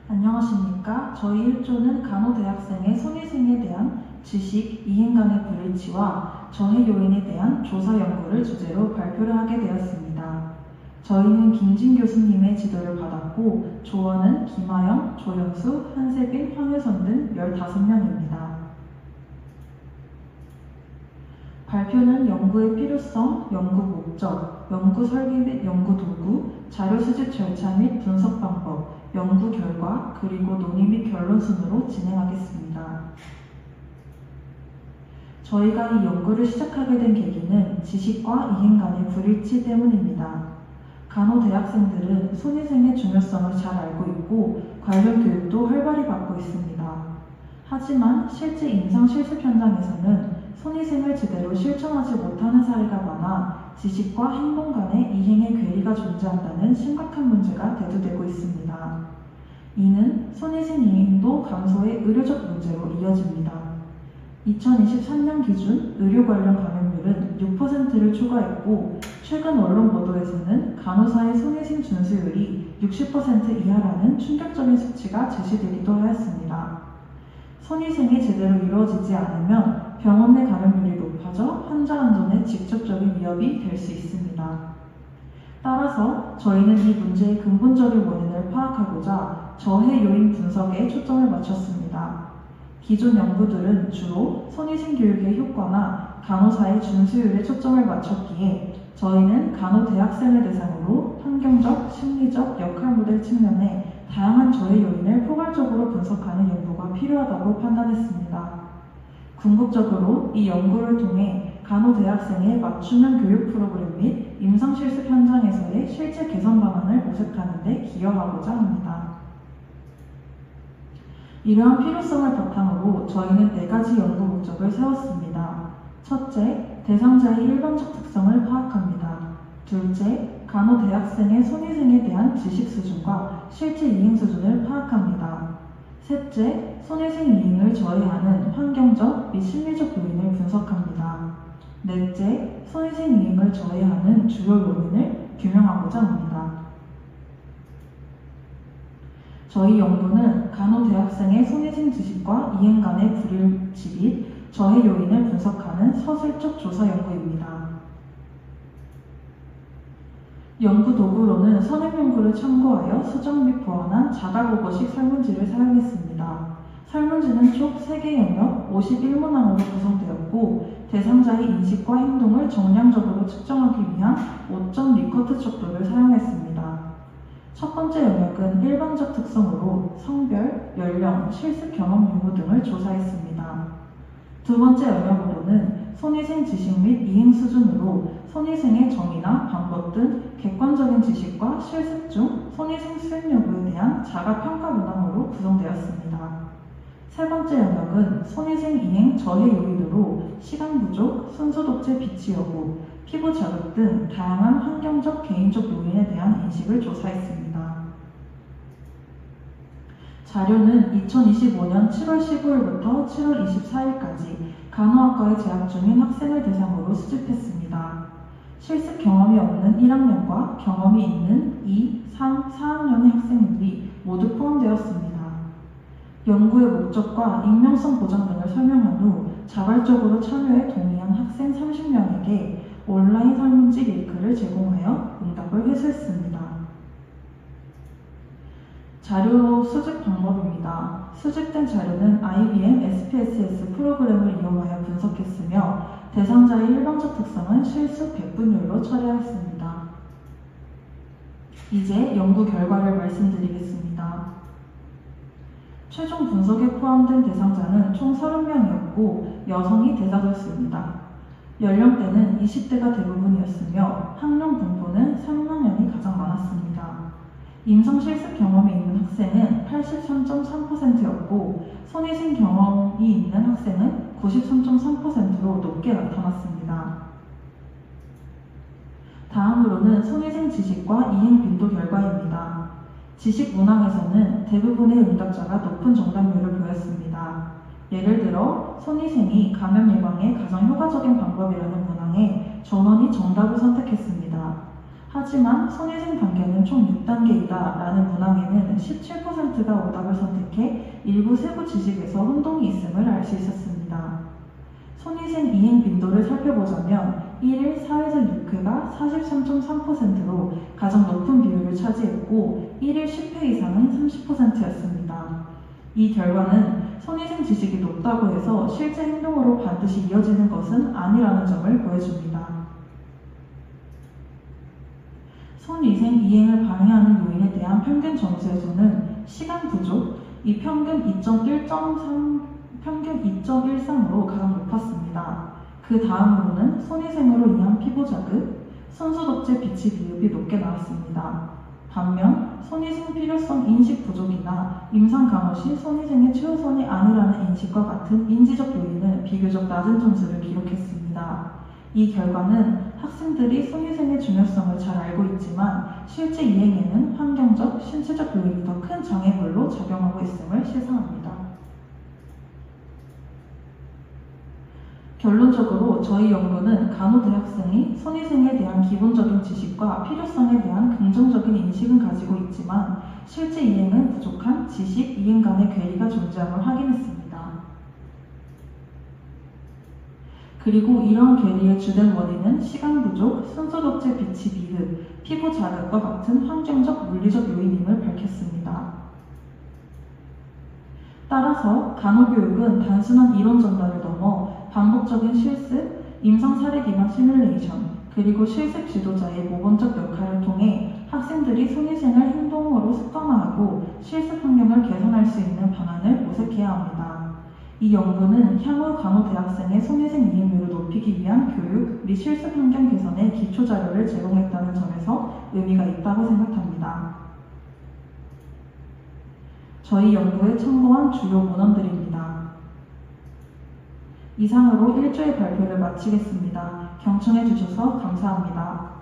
안녕하십니까. 저희 1조는 간호대학생의 손위생에 대한 지식, 이행 간의 불일치와 저해 요인에 대한 조사 연구를 주제로 발표를 하게 되었습니다. 저희는 김진 교수님의 지도를 받았고 조원은 김하영, 조현수, 한세빈, 황유선 등 15명입니다. 발표는 연구의 필요성, 연구 목적, 연구 설계 및 연구 도구, 자료 수집 절차 및 분석 방법, 연구 결과, 그리고 논의 및 결론 순으로 진행하겠습니다. 저희가 이 연구를 시작하게 된 계기는 지식과 이행 간의 불일치 때문입니다. 간호대학생들은 손위생의 중요성을 잘 알고 있고 관련 교육도 활발히 받고 있습니다. 하지만 실제 임상 실습 현장에서는 손위생을 제대로 실천하지 못하는 사례가 많아 지식과 행동 간의 이행의 괴리가 존재한다는 심각한 문제가 대두되고 있습니다. 이는 손위생 이행도 감소의 의료적 문제로 이어집니다. 2023년 기준 의료 관련 감염률은 6%를 초과했고 최근 언론 보도에서는 간호사의 손위생 준수율이 60% 이하라는 충격적인 수치가 제시되기도 하였습니다. 손위생이 제대로 이루어지지 않으면 병원 내 감염률이 높아져 환자 안전에 직접적인 위협이 될 수 있습니다. 따라서 저희는 이 문제의 근본적인 원인을 파악하고자 저해 요인 분석에 초점을 맞췄습니다. 기존 연구들은 주로 손위생 교육의 효과나 간호사의 준수율에 초점을 맞췄기에 저희는 간호대학생을 대상으로 환경적, 심리적, 역할 모델 측면에 다양한 저해 요인을 포괄적으로 분석하는 연구가 필요하다고 판단했습니다. 궁극적으로 이 연구를 통해 간호대학생의 맞춤형 교육 프로그램 및 임상실습 현장에서의 실제 개선 방안을 모색하는 데 기여하고자 합니다. 이러한 필요성을 바탕으로 저희는 4가지 연구 목적을 세웠습니다. 첫째, 대상자의 일반적 특성을 파악합니다. 둘째, 간호대학생의 손위생에 대한 지식 수준과 실제 이행 수준을 파악합니다. 셋째, 손위생 이행을 저해하는 환경적 및 심리적 요인을 분석합니다. 넷째, 손위생 이행을 저해하는 주요 요인을 규명하고자 합니다. 저희 연구는 간호대학생의 손위생 지식과 이행 간의 불일치 및 저해 요인을 분석하는 서술적 조사 연구입니다. 연구 도구로는 선행 연구를 참고하여 수정 및 보완한 자가보고식 설문지를 사용했습니다. 설문지는 총 3개 영역 51문항으로 구성되었고 대상자의 인식과 행동을 정량적으로 측정하기 위한 5점 리커트 척도를 사용했습니다. 첫 번째 영역은 일반적 특성으로 성별, 연령, 실습 경험 유무 등을 조사했습니다. 두 번째 영역으로는 손위생 지식 및 이행 수준으로 손위생의 정의나 방법 등 객관적인 지식과 실습 중 손위생 수행 여부에 대한 자가평가 문항으로 구성되었습니다. 세 번째 영역은 손위생 이행 저해 요인으로 시간 부족, 순서 독재 비치 여부, 피부 자극 등 다양한 환경적, 개인적 요인에 대한 인식을 조사했습니다. 자료는 2025년 7월 15일부터 7월 24일까지 간호학과에 재학 중인 학생을 대상으로 수집했습니다. 실습 경험이 없는 1학년과 경험이 있는 2, 3, 4학년의 학생들이 모두 포함되었습니다. 연구의 목적과 익명성 보장 등을 설명한 후 자발적으로 참여에 동의한 학생 30명에게 온라인 설문지 링크를 제공하여 응답을 회수했습니다. 자료 수집 방법입니다. 수집된 자료는 IBM SPSS 프로그램을 이용하여 분석했으며 대상자의 일반적 특성은 실수 100분율로 처리하였습니다. 이제 연구 결과를 말씀드리겠습니다. 최종 분석에 포함된 대상자는 총 30명이었고 여성이 대다수였습니다. 연령대는 20대가 대부분이었으며 학령 분포는 3학년이 가장 많았습니다. 임상 실습 경험이 있는 학생은 83.3%였고 손위생 경험이 있는 학생은 93.3%로 높게 나타났습니다. 다음으로는 손위생 지식과 이행 빈도 결과입니다. 지식 문항에서는 대부분의 응답자가 높은 정답률을 보였습니다. 예를 들어 손위생이 감염 예방에 가장 효과적인 방법이라는 문항에 전원이 정답을 선택했습니다. 하지만 손위생 단계는 총 6단계이다 라는 문항에는 17%가 오답을 선택해 일부 세부 지식에서 혼동이 있음을 알 수 있었습니다. 손위생 이행 빈도를 살펴보자면 1일 4회에서 6회가 43.3%로 가장 높은 비율을 차지했고 1일 10회 이상은 30%였습니다. 이 결과는 손위생 지식이 높다고 해서 실제 행동으로 반드시 이어지는 것은 아니라는 점을 보여줍니다. 손위생 이행을 방해하는 요인에 대한 평균 점수에서는 시간 부족, 이 평균 2.13으로 가장 높았습니다. 그 다음으로는 손위생으로 인한 피부 자극, 손소독제 비치 비읍이 높게 나왔습니다. 반면 손위생 필요성 인식 부족이나 임상 간호 시 손위생의 최우선이 아니라는 인식과 같은 인지적 요인은 비교적 낮은 점수를 기록했습니다. 이 결과는 학생들이 손위생의 중요성을 잘 알고 있지만 실제 이행에는 환경적, 신체적 요인이 더 큰 장애물로 작용하고 있음을 시사합니다. 결론적으로 저희 연구는 간호대학생이 손위생에 대한 기본적인 지식과 필요성에 대한 긍정적인 인식은 가지고 있지만 실제 이행은 부족한 지식, 이행 간의 괴리가 존재함을 확인했습니다. 그리고 이러한 괴리의 주된 원인은 시간 부족, 손소독제 비치 비흡, 피부 자극과 같은 환경적, 물리적 요인임을 밝혔습니다. 따라서 간호교육은 단순한 이론 전달을 넘어 반복적인 실습, 임상 사례 기반 시뮬레이션, 그리고 실습 지도자의 모범적 역할을 통해 학생들이 손위생을 행동으로 습관화하고 실습 환경을 개선할 수 있는 방안을 모색해야 합니다. 이 연구는 향후 간호대학생의 손위생 이행률을 높이기 위한 교육 및 실습 환경 개선의 기초 자료를 제공했다는 점에서 의미가 있다고 생각합니다. 저희 연구에 참고한 주요 문헌들입니다. 이상으로 1조의 발표를 마치겠습니다. 경청해 주셔서 감사합니다.